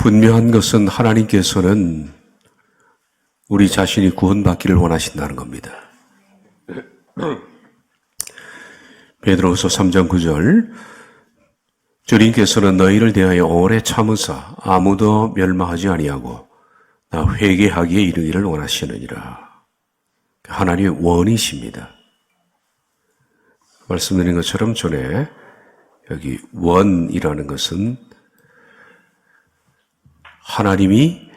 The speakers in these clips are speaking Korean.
분명한 것은 하나님께서는 우리 자신이 구원받기를 원하신다는 겁니다. 베드로후서 3장 9절 주님께서는 너희를 대하여 오래 참으사 아무도 멸망하지 아니하고 나 회개하기에 이르기를 원하시느니라. 하나님의 원이십니다. 말씀드린 것처럼 전에 여기 원이라는 것은 하나님이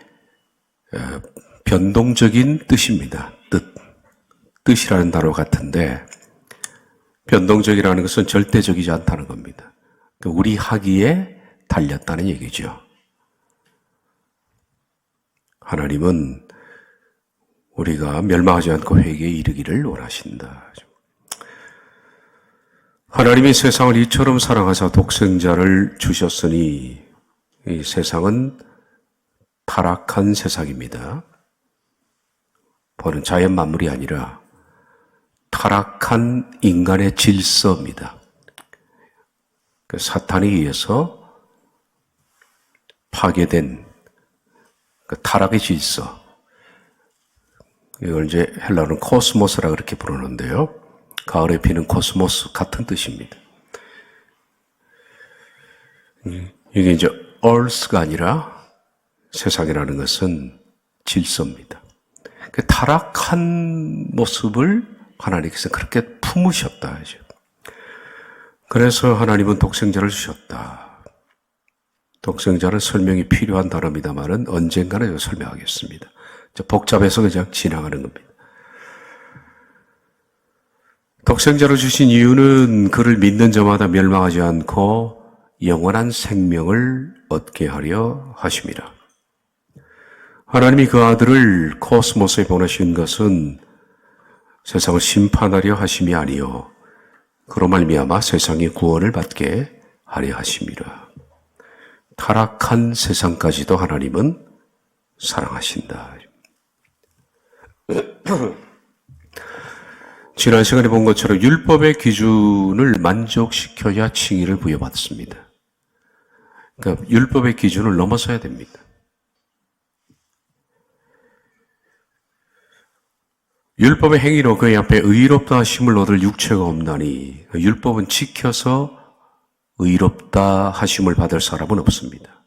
변동적인 뜻입니다. 뜻이라는 단어 같은데 변동적이라는 것은 절대적이지 않다는 겁니다. 우리 하기에 달렸다는 얘기죠. 하나님은 우리가 멸망하지 않고 회개에 이르기를 원하신다. 하나님이 세상을 이처럼 사랑하사 독생자를 주셨으니 이 세상은 타락한 세상입니다. 보는 자연 만물이 아니라 타락한 인간의 질서입니다. 사탄에 의해서 파괴된 타락의 질서. 이걸 이제 헬라어는 코스모스라 그렇게 부르는데요. 가을에 피는 코스모스 같은 뜻입니다. 이게 이제 earth가 아니라 세상이라는 것은 질서입니다. 그 타락한 모습을 하나님께서 그렇게 품으셨다 하죠. 그래서 하나님은 독생자를 주셨다. 독생자는 설명이 필요한 단어입니다만은 언젠가는 설명하겠습니다. 복잡해서 그냥 지나가는 겁니다. 독생자를 주신 이유는 그를 믿는 자마다 멸망하지 않고 영원한 생명을 얻게 하려 하심이라. 하나님이 그 아들을 코스모스에 보내신 것은 세상을 심판하려 하심이 아니요 그로 말미암아 세상이 구원을 받게 하려 하심이라. 타락한 세상까지도 하나님은 사랑하신다. 지난 시간에 본 것처럼 율법의 기준을 만족시켜야 칭의를 부여받습니다. 그러니까 율법의 기준을 넘어서야 됩니다. 율법의 행위로 그의 앞에 의롭다 하심을 얻을 육체가 없나니 율법은 지켜서 의롭다 하심을 받을 사람은 없습니다.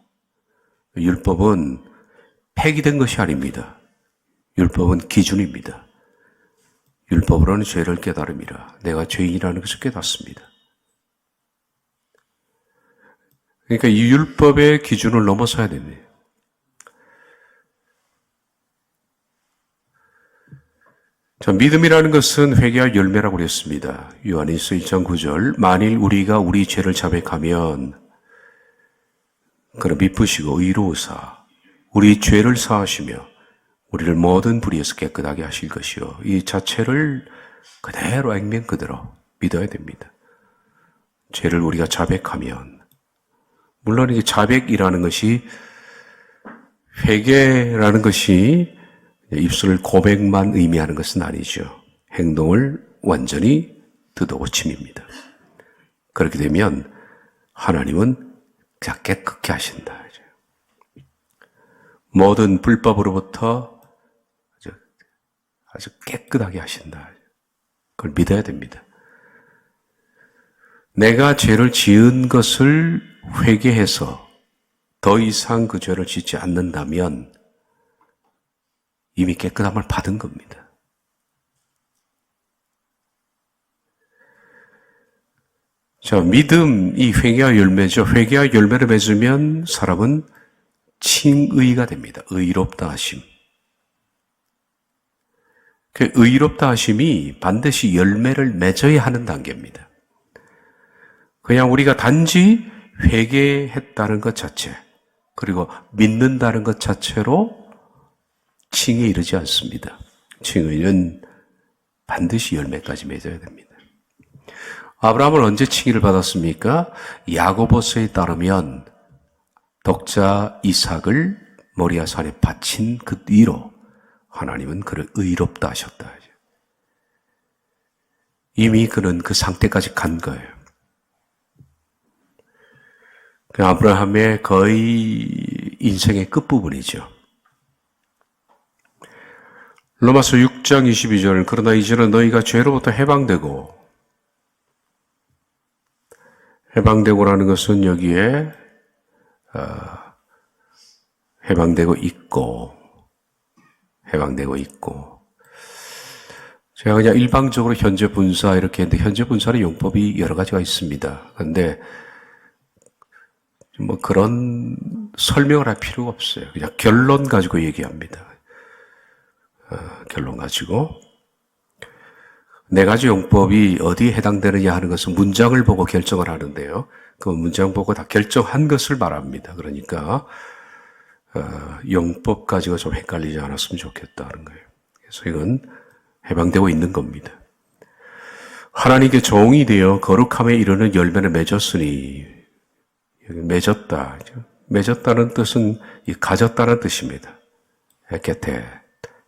율법은 폐기된 것이 아닙니다. 율법은 기준입니다. 율법으로는 죄를 깨달음이라. 내가 죄인이라는 것을 깨닫습니다. 그러니까 이 율법의 기준을 넘어서야 됩니다. 자, 믿음이라는 것은 회개할 열매라고 그랬습니다. 요한일서 1장 9절 만일 우리가 우리 죄를 자백하면 그를 미쁘시고 의로우사 우리 죄를 사하시며 우리를 모든 불의에서 깨끗하게 하실 것이요. 이 자체를 그대로 액면 그대로 믿어야 됩니다. 죄를 우리가 자백하면 물론 이게 자백이라는 것이 회개라는 것이 입술 고백만 의미하는 것은 아니죠. 행동을 완전히 뜯어고침입니다. 그렇게 되면 하나님은 그냥 깨끗게 하신다. 모든 불법으로부터 아주 깨끗하게 하신다. 그걸 믿어야 됩니다. 내가 죄를 지은 것을 회개해서 더 이상 그 죄를 짓지 않는다면 이미 깨끗함을 받은 겁니다. 자, 믿음이 회개와 열매죠. 회개와 열매를 맺으면 사람은 칭의가 됩니다. 의롭다 하심. 그 의롭다 하심이 반드시 열매를 맺어야 하는 단계입니다. 그냥 우리가 단지 회개했다는 것 자체, 그리고 믿는다는 것 자체로 칭의에 이르지 않습니다. 칭의는 반드시 열매까지 맺어야 됩니다. 아브라함은 언제 칭의를 받았습니까? 야고보서에 따르면 독자 이삭을 모리아 산에 바친 그 뒤로 하나님은 그를 의롭다 하셨다. 이미 그는 그 상태까지 간 거예요. 아브라함의 거의 인생의 끝부분이죠. 로마서 6장 22절 그러나 이제는 너희가 죄로부터 해방되고라는 것은 여기에 해방되고 있고 제가 그냥 일방적으로 현재 분사 이렇게 했는데 현재 분사는 용법이 여러 가지가 있습니다. 그런데 뭐 그런 설명을 할 필요가 없어요. 그냥 결론 가지고 얘기합니다. 결론 가지고 네 가지 용법이 어디에 해당되느냐 하는 것은 문장을 보고 결정을 하는데요. 그 문장 보고 다 결정한 것을 말합니다. 그러니까 용법 가지고 좀 헷갈리지 않았으면 좋겠다는 거예요. 그래서 이건 해방되고 있는 겁니다. 하나님께 종이 되어 거룩함에 이르는 열매를 맺었으니 맺었다. 맺었다는 뜻은 가졌다는 뜻입니다. 곁에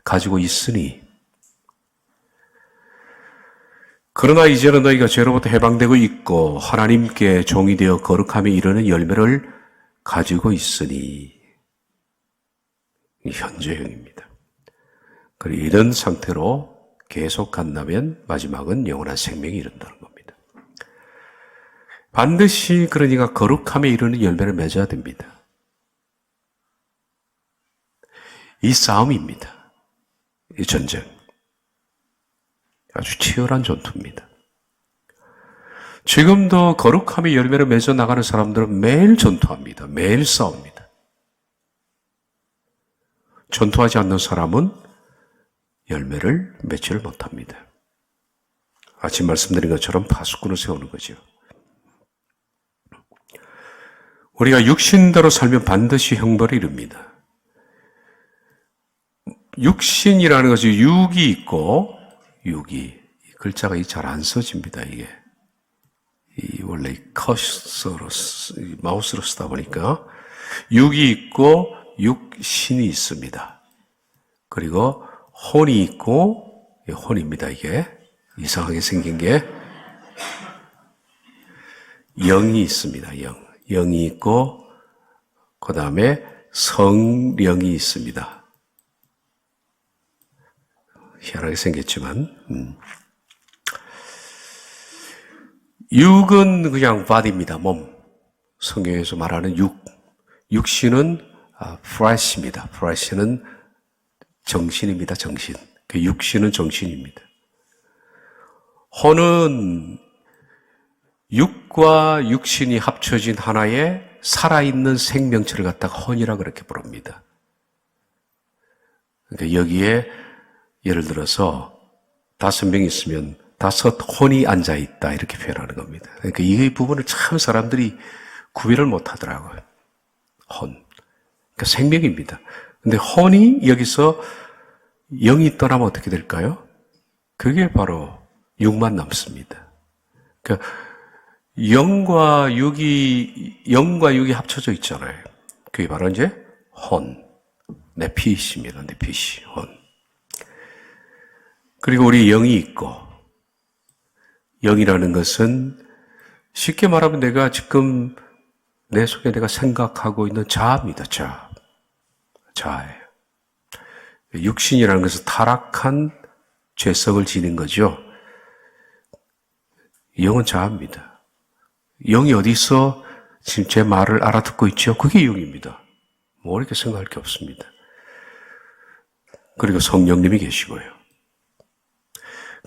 가지고 있으니 그러나 이제는 너희가 죄로부터 해방되고 있고 하나님께 종이 되어 거룩함에 이르는 열매를 가지고 있으니 현재형입니다. 그리고 이런 상태로 계속 간다면 마지막은 영원한 생명이 이른다는 겁니다. 반드시 그러니까 거룩함에 이르는 열매를 맺어야 됩니다. 이 싸움입니다. 이 전쟁. 아주 치열한 전투입니다. 지금도 거룩함의 열매를 맺어 나가는 사람들은 매일 전투합니다. 매일 싸웁니다. 전투하지 않는 사람은 열매를 맺지를 못합니다. 아침 말씀드린 것처럼 파수꾼을 세우는 거죠. 우리가 육신대로 살면 반드시 형벌이 이릅니다. 육신이라는 것이 육이 있고 육이 글자가 잘 안 써집니다. 이게 원래 커서로 마우스로 쓰다 보니까 육이 있고 육신이 있습니다. 그리고 혼이 있고 혼입니다. 이게 이상하게 생긴 게 영이 있습니다. 영이 있고 그 다음에 성령이 있습니다. 희한하게 생겼지만 육은 그냥 body입니다. 몸. 성경에서 말하는 육신은 flesh입니다. flesh는 정신입니다. 정신. 그 육신은 정신입니다. 혼은 육과 육신이 합쳐진 하나의 살아있는 생명체를 갖다가 혼이라 그렇게 부릅니다. 그러니까 여기에 예를 들어서 5명 있으면 5 혼이 앉아있다 이렇게 표현하는 겁니다. 그러니까 이 부분을 참 사람들이 구별을 못하더라고요. 혼. 그러니까 생명입니다. 근데 혼이 여기서 영이 떠나면 어떻게 될까요? 그게 바로 육만 남습니다. 그러니까 영과 육이 합쳐져 있잖아요. 그게 바로 이제 혼. 네피시입니다. 네피시. 혼. 그리고 우리 영이 있고, 영이라는 것은 쉽게 말하면 내가 지금 내 속에 내가 생각하고 있는 자아입니다. 자아예요. 육신이라는 것은 타락한 죄성을 지닌 거죠. 영은 자아입니다. 영이 어디서 지금 제 말을 알아듣고 있죠? 그게 영입니다. 뭐 이렇게 생각할 게 없습니다. 그리고 성령님이 계시고요.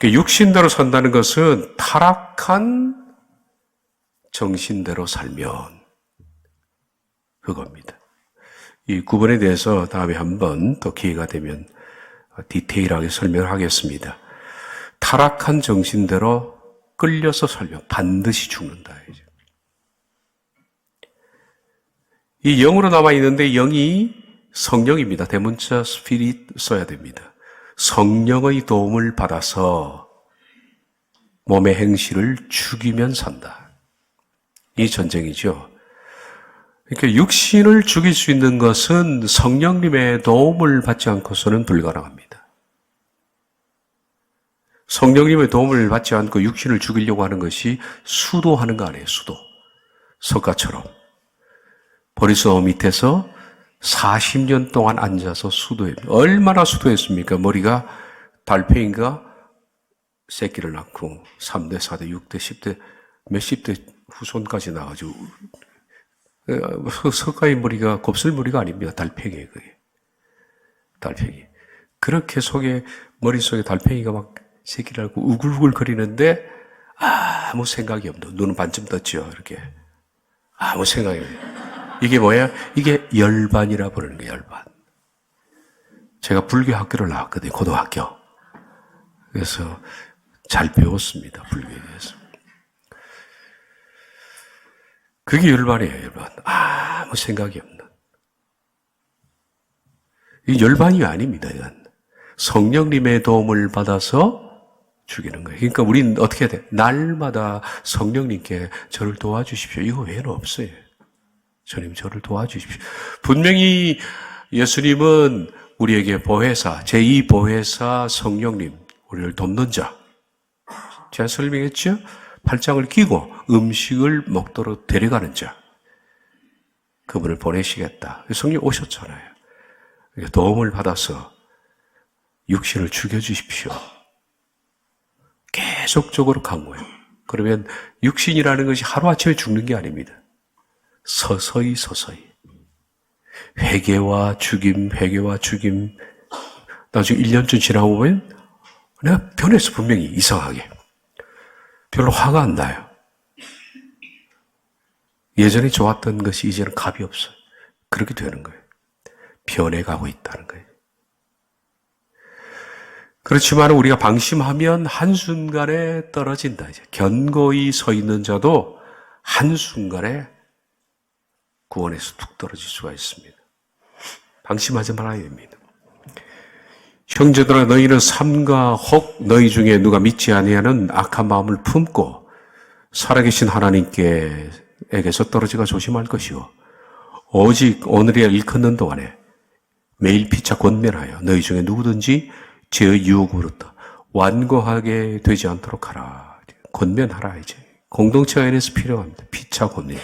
육신대로 산다는 것은 타락한 정신대로 살면 그겁니다. 이 구분에 대해서 다음에 한번 또 기회가 되면 디테일하게 설명을 하겠습니다. 타락한 정신대로 끌려서 살면 반드시 죽는다. 이 영으로 남아있는데 영이 성령입니다. 대문자 스피릿 써야 됩니다. 성령의 도움을 받아서 몸의 행실을 죽이면 산다. 이 전쟁이죠. 그러니까 육신을 죽일 수 있는 것은 성령님의 도움을 받지 않고서는 불가능합니다. 성령님의 도움을 받지 않고 육신을 죽이려고 하는 것이 수도하는 거 아니에요. 수도. 석가처럼. 보리수 밑에서 40년 동안 앉아서 수도했습니다. 얼마나 수도했습니까? 머리가 달팽이가 새끼를 낳고 3대, 4대, 6대, 10대, 몇십 대 후손까지 나가지고 석가의 머리가 곱슬머리가 아닙니다. 달팽이에요, 그게. 달팽이. 그렇게 머릿속에 달팽이가 막 새끼를 낳고 우글우글 거리는데 아무 생각이 없는, 눈은 반쯤 떴죠, 이렇게. 아무 생각이 없는. 이게 뭐야? 이게 열반이라 부르는 거예요, 열반. 제가 불교 학교를 나왔거든요, 고등학교. 그래서 잘 배웠습니다, 불교에 대해서. 그게 열반이에요, 열반. 아무 생각이 없는. 이 열반이 아닙니다, 이건. 성령님의 도움을 받아서 죽이는 거예요. 그러니까 우리는 어떻게 해야 돼? 날마다 성령님께 저를 도와주십시오. 이거 외에는 없어요. 주님, 저를 도와주십시오. 분명히 예수님은 우리에게 보혜사, 제2 보혜사 성령님, 우리를 돕는 자. 제가 설명했죠? 팔짱을 끼고 음식을 먹도록 데려가는 자. 그분을 보내시겠다. 성령 오셨잖아요. 도움을 받아서 육신을 죽여주십시오. 계속적으로 강구해요. 그러면 육신이라는 것이 하루아침에 죽는 게 아닙니다. 서서히 회개와 죽임 나중에 1년쯤 지나고 보면 내가 변했어, 분명히. 이상하게 별로 화가 안 나요. 예전에 좋았던 것이 이제는 값이 없어요. 그렇게 되는 거예요. 변해가고 있다는 거예요. 그렇지만 우리가 방심하면 한순간에 떨어진다. 이제 견고히 서 있는 자도 한순간에 구원에서 툭 떨어질 수가 있습니다. 방심하지 말아야 됩니다. 형제들아, 너희는 삼가 혹 너희 중에 누가 믿지 아니하는 악한 마음을 품고 살아계신 하나님께서 떨어지가 조심할 것이요, 오직 오늘이야 일컫는 동안에 매일 피차 권면하여 너희 중에 누구든지 죄의 유혹으로부터 완고하게 되지 않도록 하라. 권면하라. 이제 공동체 안에서 필요합니다. 피차 권면.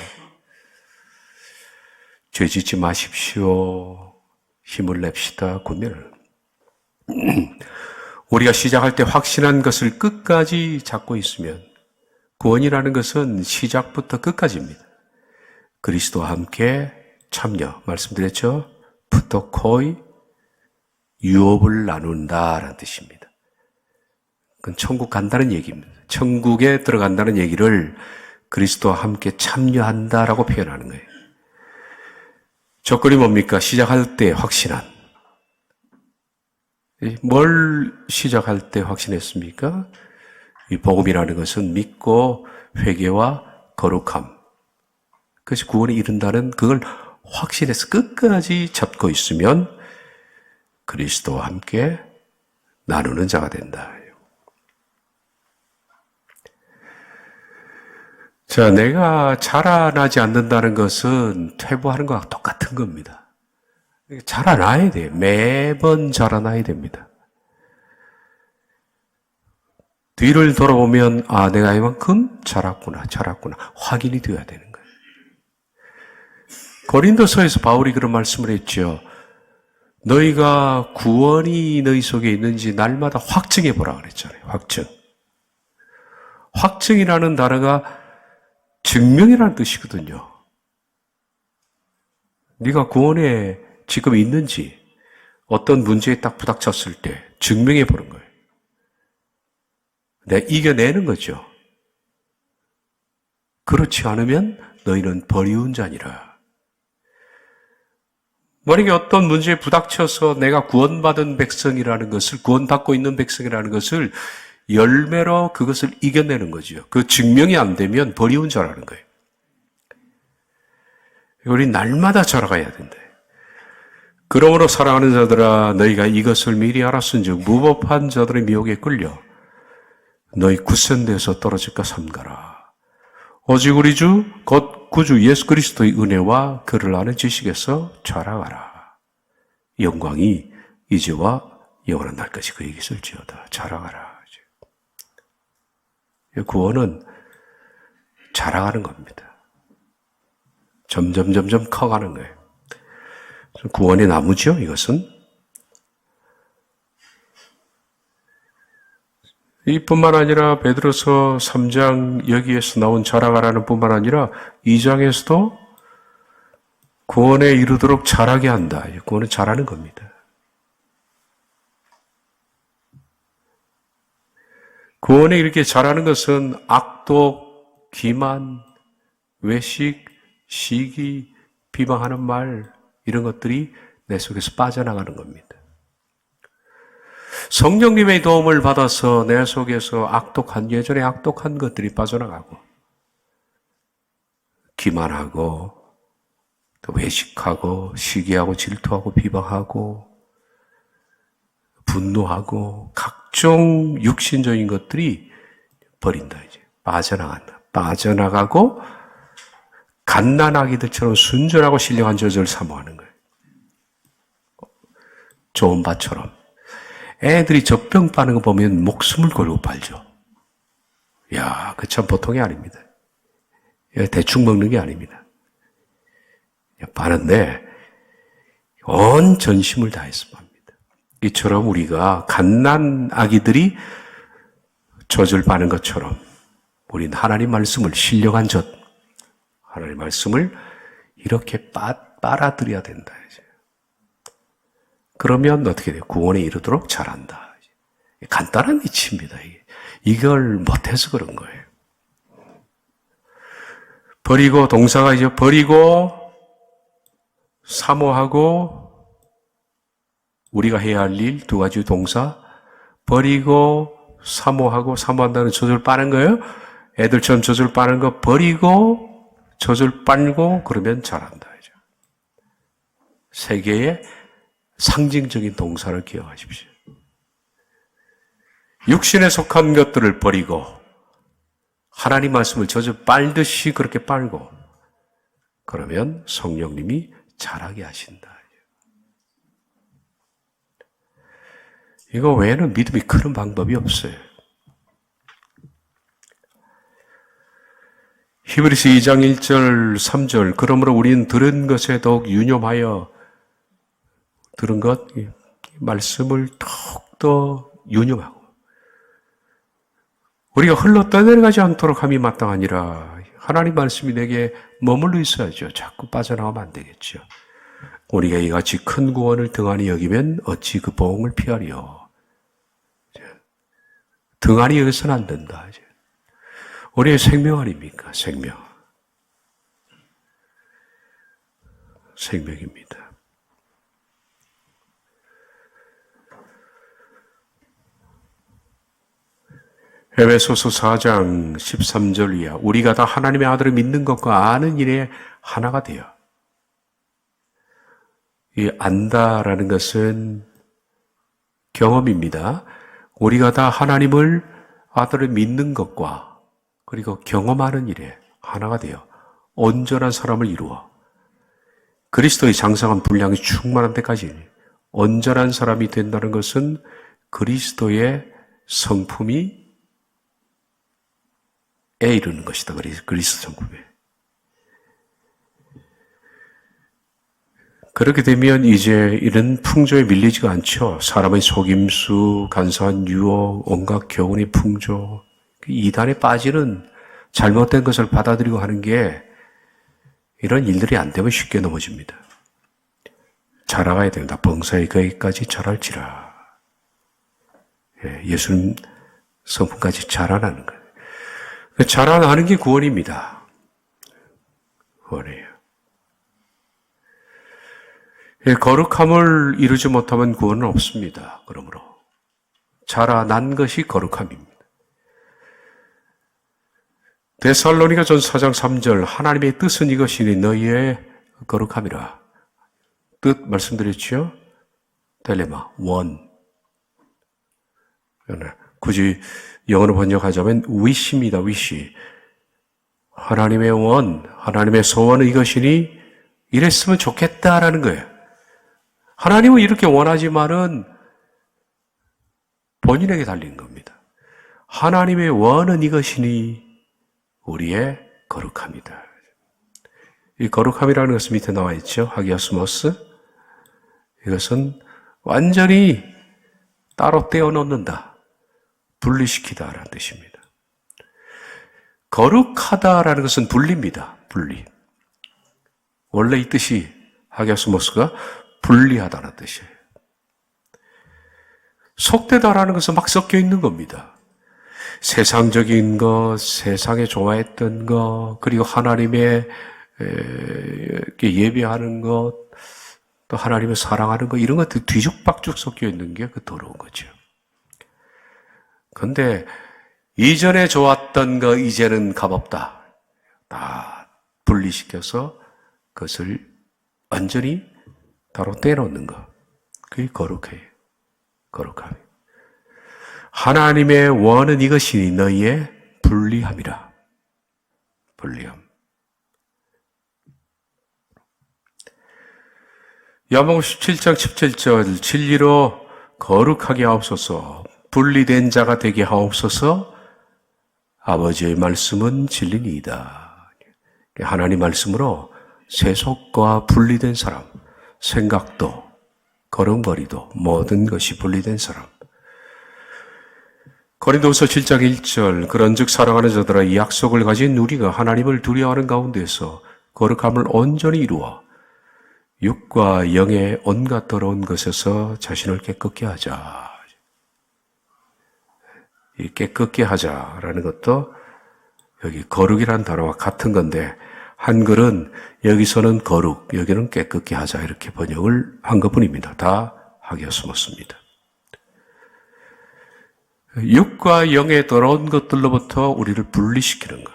죄 짓지 마십시오. 힘을 냅시다. 권면을. 우리가 시작할 때 확신한 것을 끝까지 잡고 있으면, 구원이라는 것은 시작부터 끝까지입니다. 그리스도와 함께 참여, 말씀드렸죠? 푸토코이, 유업을 나눈다라는 뜻입니다. 그건 천국 간다는 얘기입니다. 천국에 들어간다는 얘기를 그리스도와 함께 참여한다라고 표현하는 거예요. 조건이 뭡니까? 시작할 때 확신한. 뭘 시작할 때 확신했습니까? 이 복음이라는 것은 믿고 회개와 거룩함, 그것이 구원에 이른다는 그걸 확신해서 끝까지 잡고 있으면 그리스도와 함께 나누는 자가 된다. 자, 내가 자라나지 않는다는 것은 퇴보하는 것과 똑같은 겁니다. 자라나야 돼요. 매번 자라나야 됩니다. 뒤를 돌아보면 내가 이만큼 자랐구나 확인이 되어야 되는 거예요. 고린도서에서 바울이 그런 말씀을 했죠. 너희가 구원이 너희 속에 있는지 날마다 확증해 보라 그랬잖아요. 확증이라는 단어가 증명이라는 뜻이거든요. 네가 구원에 지금 있는지 어떤 문제에 딱 부닥쳤을 때 증명해 보는 거예요. 내가 이겨내는 거죠. 그렇지 않으면 너희는 버리운 자니라. 만약에 어떤 문제에 부닥쳐서 내가 구원받은 백성이라는 것을, 구원받고 있는 백성이라는 것을 열매로 그것을 이겨내는 거죠. 그 증명이 안 되면 버리운 자라는 거예요. 우리 날마다 자라가야 된다. 그러므로 사랑하는 자들아, 너희가 이것을 미리 알았은즉 무법한 자들의 미혹에 끌려 너희 굳센 데서 떨어질까 삼가라. 오직 우리 주 곧 구주 예수 그리스도의 은혜와 그를 아는 지식에서 자라가라. 영광이 이제와 영원한 날까지 그에게 있을지어다. 자라가라. 구원은 자라가는 겁니다. 점점 커가는 거예요. 구원의 나무죠, 이것은. 이뿐만 아니라 베드로서 3장 여기에서 나온 자라가라는 뿐만 아니라 2장에서도 구원에 이르도록 자라게 한다. 구원은 자라는 겁니다. 구원에 이렇게 자라는 것은 악독, 기만, 외식, 시기, 비방하는 말 이런 것들이 내 속에서 빠져나가는 겁니다. 성령님의 도움을 받아서 내 속에서 예전에 악독한 것들이 빠져나가고 기만하고 또 외식하고 시기하고 질투하고 비방하고 분노하고 각종 육신적인 것들이 버린다 이제 빠져나간다. 빠져나가고 갓난아기들처럼 순전하고 신령한 젖을 사모하는 거예요. 좋은 밭처럼. 애들이 젖병 빠는 거 보면 목숨을 걸고 빨죠. 야, 그 참 보통이 아닙니다. 대충 먹는 게 아닙니다. 빠는데 온 전심을 다해서 빱니다. 이처럼 우리가 갓난 아기들이 젖을 빠는 것처럼 우리는 하나님 말씀을 신령한 젖, 하나님 말씀을 이렇게 빨아들여야 된다. 이제. 그러면 어떻게 돼요? 구원에 이르도록 자란다. 간단한 이치입니다. 이걸 못해서 그런 거예요. 버리고 동사가 이제 버리고 사모하고 우리가 해야 할 일 두 가지 동사 버리고 사모하고 사모한다는 젖을 빠는 거예요. 애들처럼 젖을 빠는 거 버리고 젖을 빨고 그러면 자란다. 세 개의 상징적인 동사를 기억하십시오. 육신에 속한 것들을 버리고 하나님 말씀을 젖을 빨듯이 그렇게 빨고 그러면 성령님이 자라게 하신다. 이거 외에는 믿음이 크는 방법이 없어요. 히브리서 2장 1절 3절 그러므로 우리는 들은 것에 더욱 유념하여 들은 것 말씀을 더욱더 유념하고 우리가 흘러 떠내려가지 않도록 함이 마땅하니라. 하나님 말씀이 내게 머물러 있어야죠. 자꾸 빠져나가면 안 되겠죠. 우리가 이같이 큰 구원을 등한히 여기면 어찌 그 보응을 피하리요. 등한히 여기서는 안 된다. 우리의 생명 아닙니까? 생명입니다. 에베소서 4장 13절 이하 우리가 다 하나님의 아들을 믿는 것과 아는 일에 하나가 되어 이 안다라는 것은 경험입니다. 우리가 다 하나님을 아들을 믿는 것과 그리고 경험하는 일에 하나가 되어 온전한 사람을 이루어 그리스도의 장성한 분량이 충만한 데까지 온전한 사람이 된다는 것은 그리스도의 성품이 이르는 것이다. 그리스도 성품에. 그렇게 되면 이제 이런 풍조에 밀리지가 않죠. 사람의 속임수, 간사한 유혹, 온갖 교훈의 풍조, 이단에 빠지는 잘못된 것을 받아들이고 하는 게 이런 일들이 안 되면 쉽게 넘어집니다. 자라가야 됩니다. 범사의 거기까지 자랄지라. 예수님 성품까지 자라나는 거예요. 자라나는 게 구원입니다. 구원이에요. 거룩함을 이루지 못하면 구원은 없습니다. 그러므로 자라난 것이 거룩함입니다. 데살로니가 전 4장 3절 하나님의 뜻은 이것이니 너희의 거룩함이라. 뜻 말씀드렸죠? 텔레마, 원. 굳이 영어로 번역하자면 wish입니다. wish. 하나님의 원, 하나님의 소원은 이것이니 이랬으면 좋겠다라는 거예요. 하나님은 이렇게 원하지만은 본인에게 달린 겁니다. 하나님의 원은 이것이니 우리의 거룩함이다. 이 거룩함이라는 것은 밑에 나와 있죠. 하기오스모스. 이것은 완전히 따로 떼어놓는다, 분리시키다라는 뜻입니다. 거룩하다라는 것은 분리입니다. 분리. 원래 이 뜻이 하기아스모스가 분리하다는 뜻이에요. 속되다라는 것은 막 섞여 있는 겁니다. 세상적인 것, 세상에 좋아했던 것, 그리고 하나님의 예배하는 것, 또 하나님을 사랑하는 것, 이런 것들 뒤죽박죽 섞여 있는 게 그 더러운 거죠. 그런데 이전에 좋았던 거 이제는 값없다. 다 분리시켜서 그것을 완전히 따로 떼놓는 것. 그게 거룩해요. 거룩함이. 하나님의 원은 이것이니 너희의 분리함이라. 분리함. 야고보 17장 17절 진리로 거룩하게 하옵소서, 분리된 자가 되게 하옵소서. 아버지의 말씀은 진리니이다. 하나님 말씀으로 세속과 분리된 사람, 생각도 걸음걸이도 모든 것이 분리된 사람. 고린도후서 7장 1절 그런즉 사랑하는 자들아 이 약속을 가진 우리가 하나님을 두려워하는 가운데서 거룩함을 온전히 이루어 육과 영의 온갖 더러운 것에서 자신을 깨끗게 하자. 이 깨끗게 하자라는 것도 여기 거룩이라는 단어와 같은 건데 한글은 여기서는 거룩, 여기는 깨끗게 하자 이렇게 번역을 한 것뿐입니다. 다 하기였습니다. 육과 영의 더러운 것들로부터 우리를 분리시키는 것.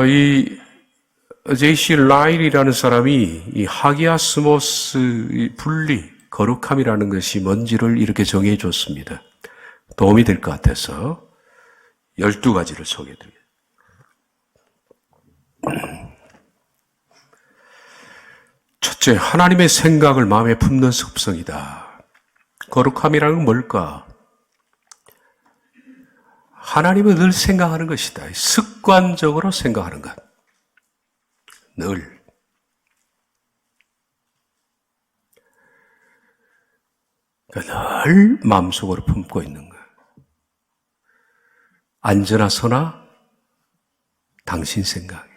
이 J.C. 라일이라는 사람이 이 하기아스모스 분리, 거룩함이라는 것이 뭔지를 이렇게 정해 줬습니다. 도움이 될 것 같아서 12가지를 소개해 드립니다. 첫째, 하나님의 생각을 마음에 품는 습성이다. 거룩함이라는 건 뭘까? 하나님을 늘 생각하는 것이다. 습관적으로 생각하는 것. 늘. 늘 마음속으로 품고 있는 것. 앉으나 서나 당신 생각에.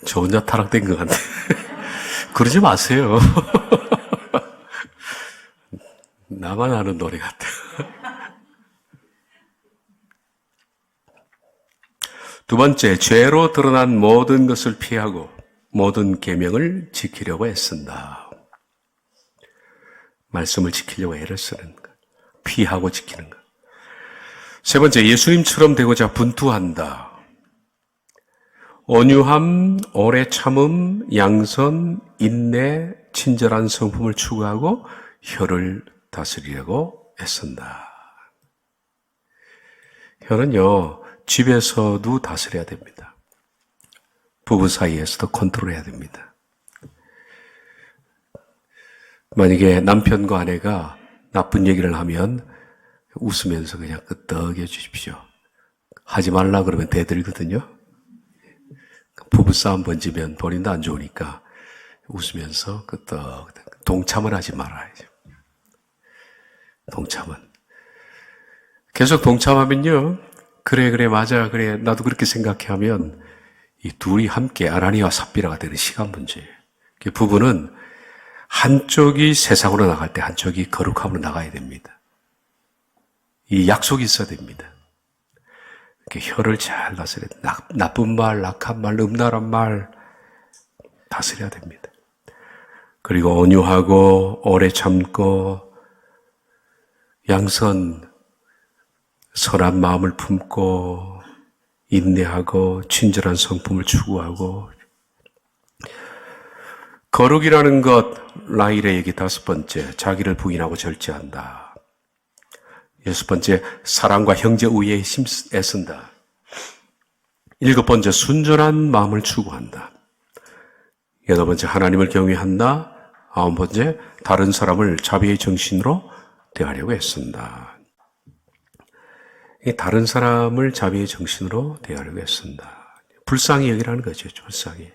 저 혼자 타락된 것 같네. 그러지 마세요. 나만 아는 노래 같아. 두 번째, 죄로 드러난 모든 것을 피하고 모든 계명을 지키려고 애쓴다. 말씀을 지키려고 애를 쓰는 것. 피하고 지키는 것. 세 번째, 예수님처럼 되고자 분투한다. 온유함, 오래 참음, 양선, 인내, 친절한 성품을 추구하고 혀를 다스리려고 애쓴다. 혀는요, 집에서도 다스려야 됩니다. 부부 사이에서도 컨트롤해야 됩니다. 만약에 남편과 아내가 나쁜 얘기를 하면 웃으면서 그냥 끄떡여 주십시오. 하지 말라 그러면 대들거든요. 부부싸움 번지면 본인도 안 좋으니까 웃으면서 끄떡 동참을 하지 말아야죠. 동참은. 계속 동참하면요. 그래 맞아 그래 나도 그렇게 생각해 하면 이 둘이 함께 아나니와 삽비라가 되는 시간 문제예요. 부부는 한쪽이 세상으로 나갈 때 한쪽이 거룩함으로 나가야 됩니다. 이 약속이 있어야 됩니다. 이렇게 혀를 잘 다스려야 됩니다. 나쁜 말, 악한 말, 음란한 말 다스려야 됩니다. 그리고 온유하고 오래 참고 양선, 선한 마음을 품고 인내하고 친절한 성품을 추구하고 거룩이라는 것, 라일의 얘기 다섯 번째, 자기를 부인하고 절제한다. 여섯 번째, 사랑과 형제 우애에 애쓴다. 일곱 번째, 순전한 마음을 추구한다. 여덟 번째, 하나님을 경외한다. 아홉 번째, 다른 사람을 자비의 정신으로 대하려고 애쓴다. 다른 사람을 자비의 정신으로 대하려고 애쓴다. 불쌍히 여기라는 거죠. 불쌍히.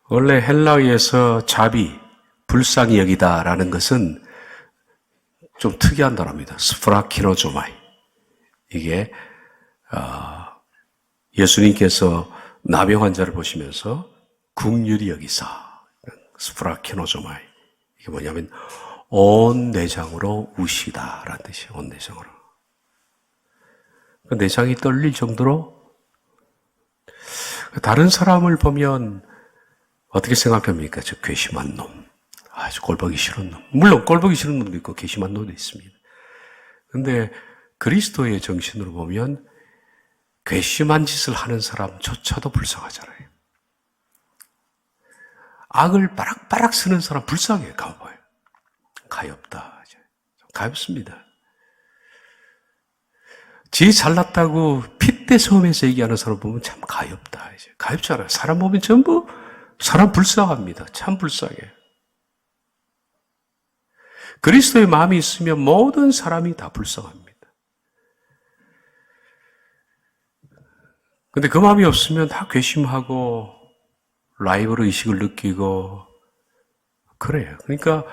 원래 헬라어에서 자비, 불쌍히 여기다라는 것은 좀 특이한 단어입니다. 스프라키노조마이. 이게 예수님께서 나병 환자를 보시면서 긍휼히 여기사, 스프라키노조마이. 이게 뭐냐면 온 내장으로 우시다라는 뜻이에요. 온 내장으로. 그 내장이 떨릴 정도로 다른 사람을 보면 어떻게 생각합니까? 저 괘씸한 놈. 아주 꼴보기 싫은 놈. 물론 꼴보기 싫은 놈도 있고 괘씸한 놈도 있습니다. 그런데 그리스도의 정신으로 보면 괘씸한 짓을 하는 사람조차도 불쌍하잖아요. 악을 빠락빠락 쓰는 사람 불쌍해요. 가봐요. 가엾다. 가엾습니다. 지 잘났다고 핏대 섬에서 얘기하는 사람 보면 참 가엾다. 가엾잖아요. 사람 보면 전부 사람 불쌍합니다. 참 불쌍해요. 그리스도의 마음이 있으면 모든 사람이 다 불쌍합니다. 근데 그 마음이 없으면 다 괘씸하고 라이벌 의식을 느끼고 그래요. 그러니까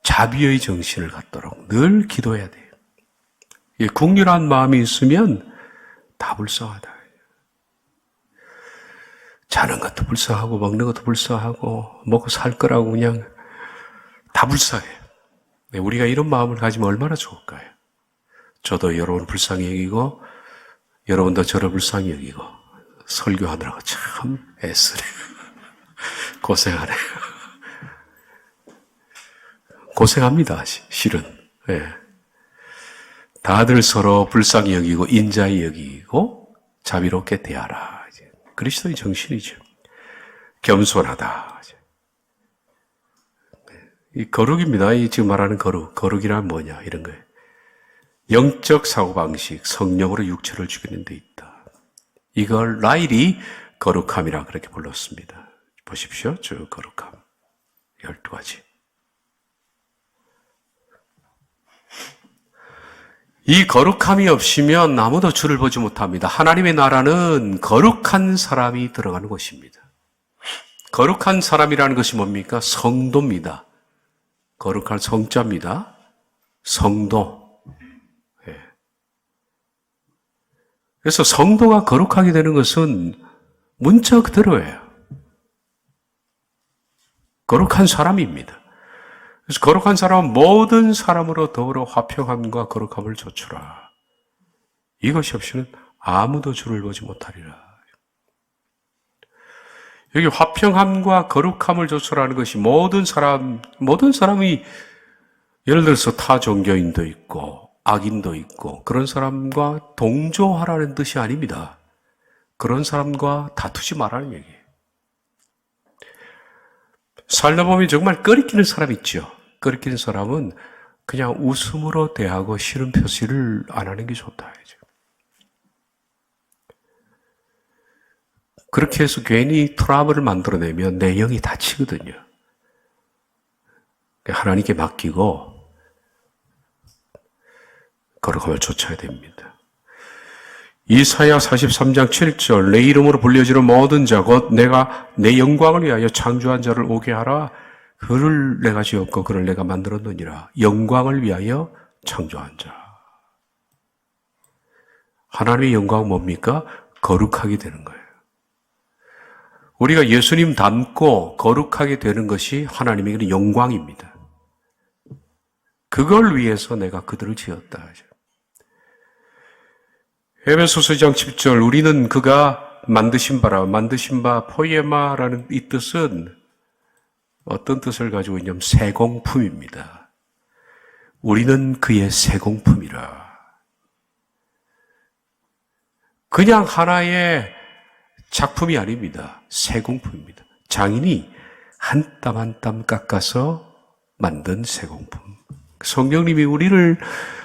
자비의 정신을 갖도록 늘 기도해야 돼요. 이 긍휼한 마음이 있으면 다 불쌍하다. 자는 것도 불쌍하고 먹는 것도 불쌍하고 먹고 살 거라고 그냥 다 불쌍해요. 우리가 이런 마음을 가지면 얼마나 좋을까요? 저도 여러분 불쌍히 여기고 여러분도 저를 불쌍히 여기고 설교하느라고 참 애쓰네요. 고생하네요. 고생합니다. 실은. 네. 다들 서로 불쌍히 여기고 인자히 여기고 자비롭게 대하라. 그리스도의 정신이죠. 겸손하다. 이 거룩입니다. 이 지금 말하는 거룩. 거룩이란 뭐냐 이런 거예요. 영적 사고방식, 성령으로 육체를 죽이는 데 있다. 이걸 라일이 거룩함이라 그렇게 불렀습니다. 보십시오. 저 거룩함. 12가지. 이 거룩함이 없으면 아무도 주를 보지 못합니다. 하나님의 나라는 거룩한 사람이 들어가는 곳입니다. 거룩한 사람이라는 것이 뭡니까? 성도입니다. 거룩한 성자입니다. 성도. 예. 그래서 성도가 거룩하게 되는 것은 문자 그대로예요. 거룩한 사람입니다. 그래서 거룩한 사람은 모든 사람으로 더불어 화평함과 거룩함을 조추라. 이것이 없이는 아무도 주를 보지 못하리라. 여기 화평함과 거룩함을 조추라는 것이 모든 사람이 예를 들어서 타 종교인도 있고 악인도 있고 그런 사람과 동조하라는 뜻이 아닙니다. 그런 사람과 다투지 말라는 얘기예요. 살다 보면 정말 꺼리끼는 사람 있죠. 꺼리끼는 사람은 그냥 웃음으로 대하고 싫은 표시를 안 하는 게 좋다. 그렇게 해서 괜히 트러블을 만들어내면 내 영이 다치거든요. 하나님께 맡기고 거룩함을 쫓아야 됩니다. 이사야 43장 7절 내 이름으로 불려지는 모든 자 곧 내가 내 영광을 위하여 창조한 자를 오게 하라. 그를 내가 지었고 그를 내가 만들었느니라. 영광을 위하여 창조한 자. 하나님의 영광은 뭡니까? 거룩하게 되는 거예요. 우리가 예수님 닮고 거룩하게 되는 것이 하나님에게는 영광입니다. 그걸 위해서 내가 그들을 지었다. 에베소서 2장 10절 우리는 그가 만드신 바 포이에마라는 이 뜻은 어떤 뜻을 가지고 있냐면 새공품입니다. 우리는 그의 새공품이라. 그냥 하나의 작품이 아닙니다. 새공품입니다. 장인이 한 땀 한 땀 깎아서 만든 새공품. 성령님이 우리를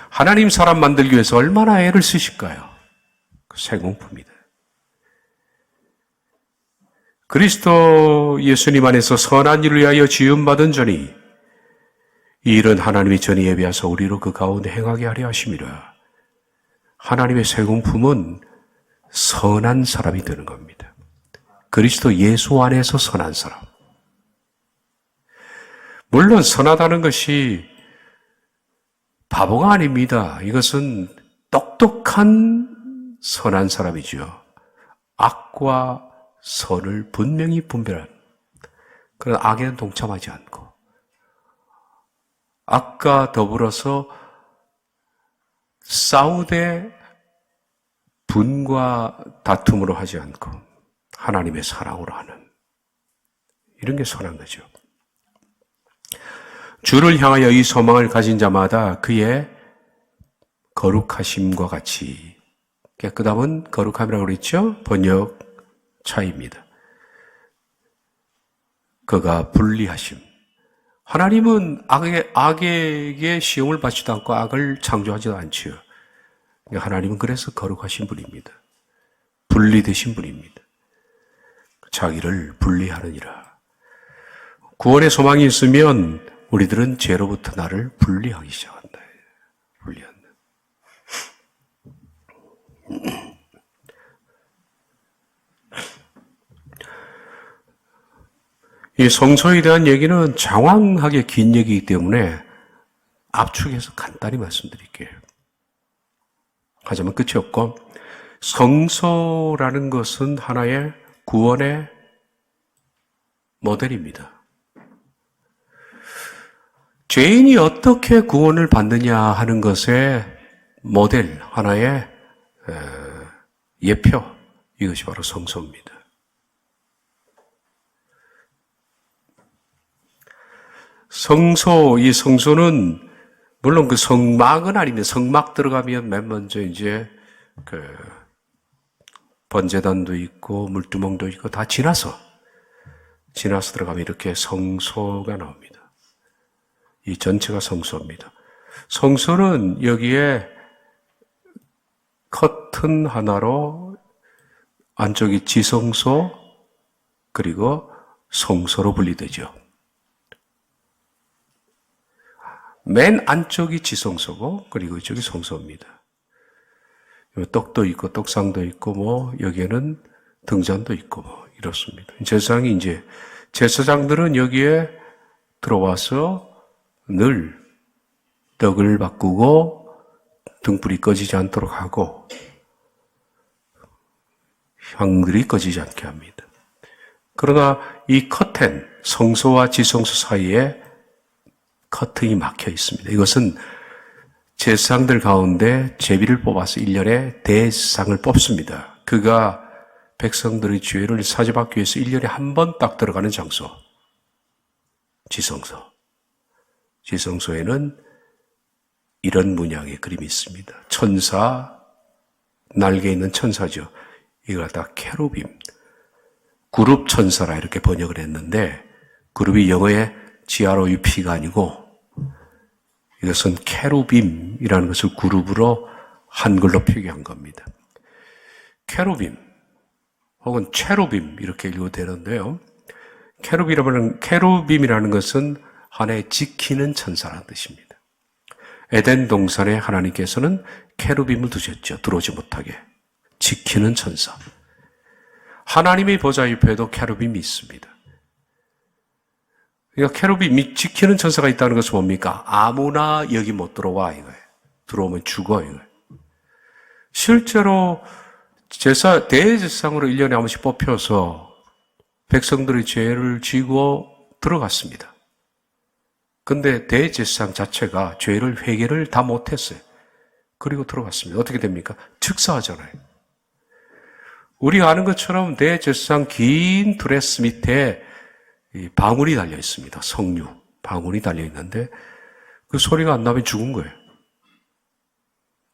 하나님 사람 만들기 위해서 얼마나 애를 쓰실까요? 새공품이다. 그리스도 예수님 안에서 선한 일을 위하여 지음받은 자니 이 일은 하나님이 전에 예비하사 우리로 그 가운데 행하게 하려 하심이라. 하나님의 새공품은 선한 사람이 되는 겁니다. 그리스도 예수 안에서 선한 사람. 물론 선하다는 것이 바보가 아닙니다. 이것은 똑똑한 선한 사람이죠. 악과 선을 분명히 분별한, 그런 악에는 동참하지 않고 악과 더불어서 싸우되 분과 다툼으로 하지 않고 하나님의 사랑으로 하는, 이런 게 선한 거죠. 주를 향하여 이 소망을 가진 자마다 그의 거룩하심과 같이, 깨끗함은 거룩함이라고 그랬죠? 번역 차이입니다. 그가 분리하심. 하나님은 악에게 시험을 받지도 않고 악을 창조하지도 않지요. 하나님은 그래서 거룩하신 분입니다. 분리되신 분입니다. 자기를 분리하느니라. 구원의 소망이 있으면 우리들은 죄로부터 나를 분리하기 시작한다. 분리한다. 이 성소에 대한 얘기는 장황하게 긴 얘기이기 때문에 압축해서 간단히 말씀드릴게요. 하지만 끝이 없고, 성소라는 것은 하나의 구원의 모델입니다. 죄인이 어떻게 구원을 받느냐 하는 것의 모델, 하나의 예표, 이것이 바로 성소입니다. 성소, 이 성소는 물론 그 성막은 아니면 성막 들어가면 맨 먼저 이제 그 번제단도 있고 물두멍도 있고 다 지나서 들어가면 이렇게 성소가 나옵니다. 이 전체가 성소입니다. 성소는 여기에 커튼 하나로 안쪽이 지성소 그리고 성소로 분리되죠. 맨 안쪽이 지성소고 그리고 이쪽이 성소입니다. 떡도 있고 떡상도 있고 뭐 여기에는 등잔도 있고 뭐 이렇습니다. 제사장이 이제 제사장들은 여기에 들어와서 늘 떡을 바꾸고 등불이 꺼지지 않도록 하고 향들이 꺼지지 않게 합니다. 그러나 이 커튼, 성소와 지성소 사이에 커튼이 막혀 있습니다. 이것은 제사장들 가운데 제비를 뽑아서 1년에 대제사장을 뽑습니다. 그가 백성들의 죄를 사죄받기 위해서 1년에 한 번 딱 들어가는 장소, 지성소. 지성소에는 이런 문양의 그림이 있습니다. 천사, 날개 있는 천사죠. 이걸 다 케루빔, 그룹 천사라 이렇게 번역을 했는데 그룹이 영어의 GROUP가 아니고 이것은 케루빔이라는 것을 그룹으로 한글로 표기한 겁니다. 케루빔 혹은 체루빔 이렇게 읽어도 되는데요. 케루빔이라는 것은 하나의 지키는 천사라는 뜻입니다. 에덴 동산에 하나님께서는 케루빔을 두셨죠. 들어오지 못하게. 지키는 천사. 하나님의 보좌 옆에도 케루빔이 있습니다. 그러니까 케루빔이 지키는 천사가 있다는 것은 뭡니까? 아무나 여기 못 들어와 이거예요. 들어오면 죽어 이거예요. 실제로 대제사장으로 1년에 한 번씩 뽑혀서 백성들의 죄를 지고 들어갔습니다. 근데 대제사장 자체가 죄를 회개를 다 못했어요. 그리고 들어갔습니다. 어떻게 됩니까? 즉사하잖아요. 우리가 아는 것처럼 대제사장 긴 드레스 밑에 방울이 달려 있습니다. 석류, 방울이 달려 있는데 그 소리가 안 나면 죽은 거예요.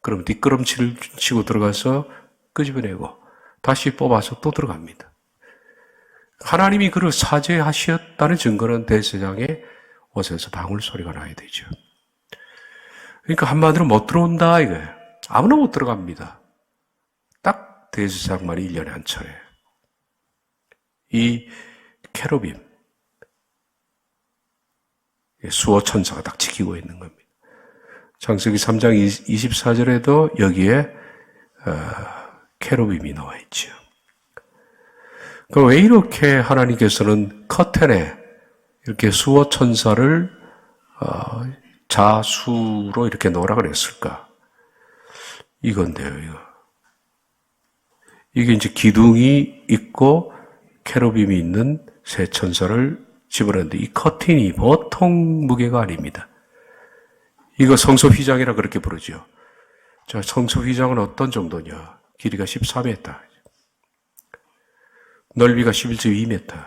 그럼 뒷걸음치를 치고 들어가서 끄집어내고 다시 뽑아서 또 들어갑니다. 하나님이 그를 사죄하셨다는 증거는 대제사장의 옷에서 방울 소리가 나야 되죠. 그러니까 한마디로 못 들어온다 이거예요. 아무나 못 들어갑니다. 딱 대제사장만이 1년에 한 차례. 이 케루빔, 수호 천사가 딱 지키고 있는 겁니다. 창세기 3장 24절에도 여기에 캐루빔이 나와 있죠. 왜 이렇게 하나님께서는 커튼에 이렇게 수호 천사를 자수로 이렇게 놓으라 그랬을까? 이건데요, 이거. 이게 이제 기둥이 있고 캐루빔이 있는 세 천사를 집어넣는데 이 커튼이 보통 무게가 아닙니다. 이거 성소 휘장이라 그렇게 부르죠. 자, 성소 휘장은 어떤 정도냐? 길이가 14m, 넓이가 11.2m,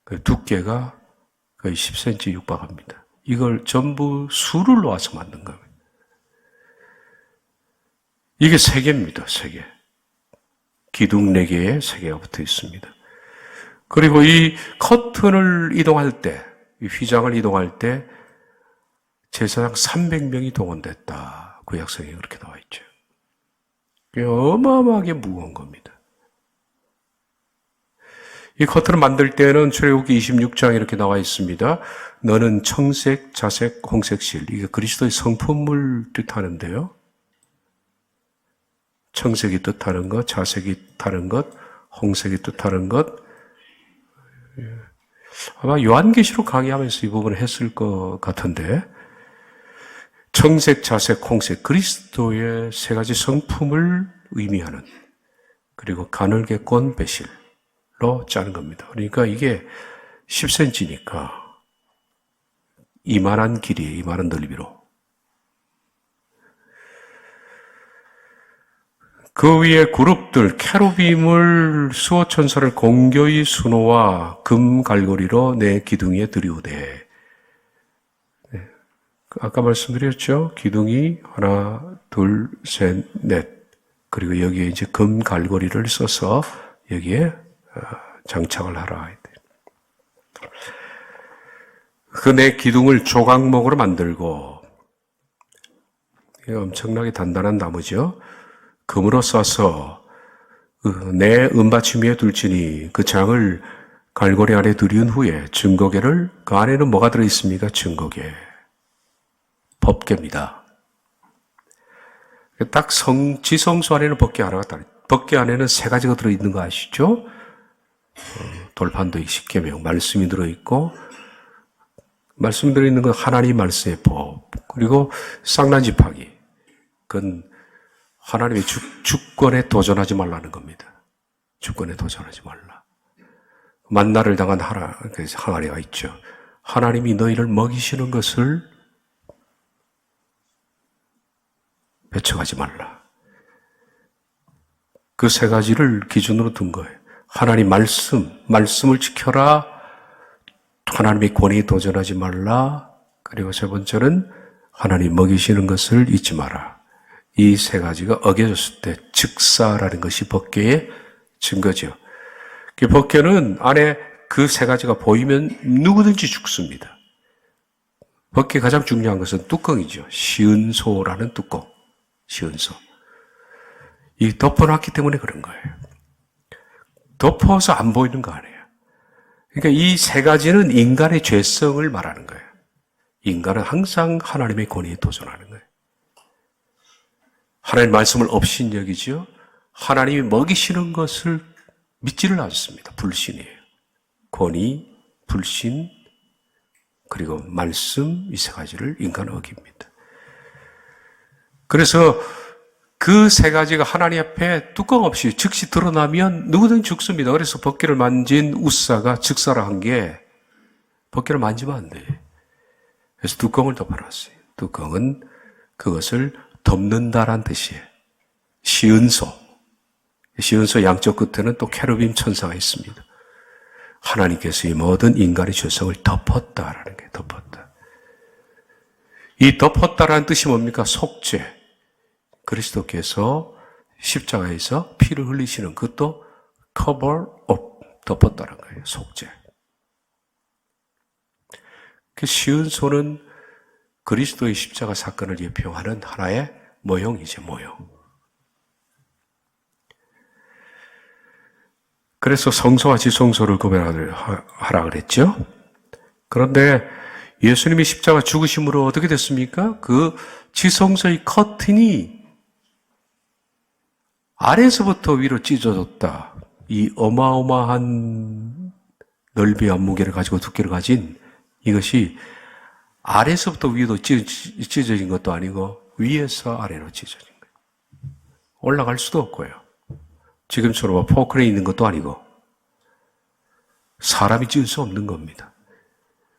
그 두께가 거의 10cm 육박합니다. 이걸 전부 수를 놓아서 만든 겁니다. 이게 3개입니다, 3개. 기둥 4개에 3개가 붙어 있습니다. 그리고 이 커튼을 이동할 때, 이 휘장을 이동할 때 제사장 300명이 동원됐다. 구약성에 그렇게 나와 있죠. 어마어마하게 무거운 겁니다. 이 커튼을 만들 때는 출애굽기 26장 이렇게 나와 있습니다. 너는 청색, 자색, 홍색실. 이게 그리스도의 성품을 뜻하는데요. 청색이 뜻하는 것, 자색이 뜻하는 것, 홍색이 뜻하는 것. 아마 요한계시록 강의하면서 이 부분을 했을 것 같은데, 청색, 자색, 홍색, 그리스도의 3가지 성품을 의미하는, 그리고 가늘게 꼰 배실로 짜는 겁니다. 그러니까 이게 10cm니까 이만한 길이에 이만한 넓이로. 그 위에 그룹들, 캐루빔을 수호천사를 공교히 수노와 금 갈고리로 내 기둥에 들이우되. 네. 아까 말씀드렸죠? 기둥이 하나, 둘, 셋, 넷. 그리고 여기에 이제 금 갈고리를 써서 여기에 장착을 하라. 그 내 기둥을 조각목으로 만들고, 이게 엄청나게 단단한 나무죠. 금으로 써서 내 은받침 위에 둘지니 그 장을 갈고리 안에 들이운 후에 증거계를, 그 안에는 뭐가 들어있습니까? 증거계. 법궤입니다. 딱 지성소 안에는 법궤 하나가 다, 법궤 안에는 3가지가 들어있는 거 아시죠? 돌판도 10계명, 말씀이 들어있고, 말씀 들어있는 건 하나님 말씀의 법, 그리고 쌍난지파기. 그건 하나님의 주권에 도전하지 말라는 겁니다. 주권에 도전하지 말라. 만나를 당한 항아리가 있죠. 하나님이 너희를 먹이시는 것을 배척하지 말라. 그 3가지를 기준으로 둔 거예요. 하나님 말씀을 지켜라. 하나님의 권위에 도전하지 말라. 그리고 3번째는 하나님 먹이시는 것을 잊지 마라. 이 3가지가 어겨졌을 때 즉사라는 것이 법궤의 증거죠. 그 법궤는 안에 그 3가지가 보이면 누구든지 죽습니다. 법궤 가장 중요한 것은 뚜껑이죠. 시은소라는 뚜껑. 시은소. 이 덮어놨기 때문에 그런 거예요. 덮어서 안 보이는 거 아니에요. 그러니까 이 3가지는 인간의 죄성을 말하는 거예요. 인간은 항상 하나님의 권위에 도전하는 거예요. 하나님 말씀을 업신여기죠. 하나님이 먹이시는 것을 믿지를 않습니다. 불신이에요. 권위, 불신, 그리고 말씀, 이 3가지를 인간은 어깁니다. 그래서 그 3가지가 하나님 앞에 뚜껑 없이 즉시 드러나면 누구든 죽습니다. 그래서 법궤를 만진 웃사가 즉사라 한 게 법궤를 만지면 안 돼요. 그래서 뚜껑을 덮어놨어요. 뚜껑은 그것을 덮는다란 뜻이에요. 시은소 양쪽 끝에는 또 캐루빔 천사가 있습니다. 하나님께서 이 모든 인간의 죄성을 덮었다라는 게 덮었다. 이 덮었다라는 뜻이 뭡니까? 속죄. 그리스도께서 십자가에서 피를 흘리시는 그것도 cover up, 덮었다는 거예요. 속죄. 그 시은소는 그리스도의 십자가 사건을 예표하는 하나의 모형이죠, 모형. 그래서 성소와 지성소를 구별하라 그랬죠. 그런데 예수님이 십자가 죽으심으로 어떻게 됐습니까? 그 지성소의 커튼이 아래에서부터 위로 찢어졌다. 이 어마어마한 넓이와 무게를 가지고 두께를 가진 이것이 아래에서부터 위로 찢어진 것도 아니고 위에서 아래로 찢어진 거예요. 올라갈 수도 없고요. 지금처럼 포크레인 있는 것도 아니고 사람이 찢을 수 없는 겁니다.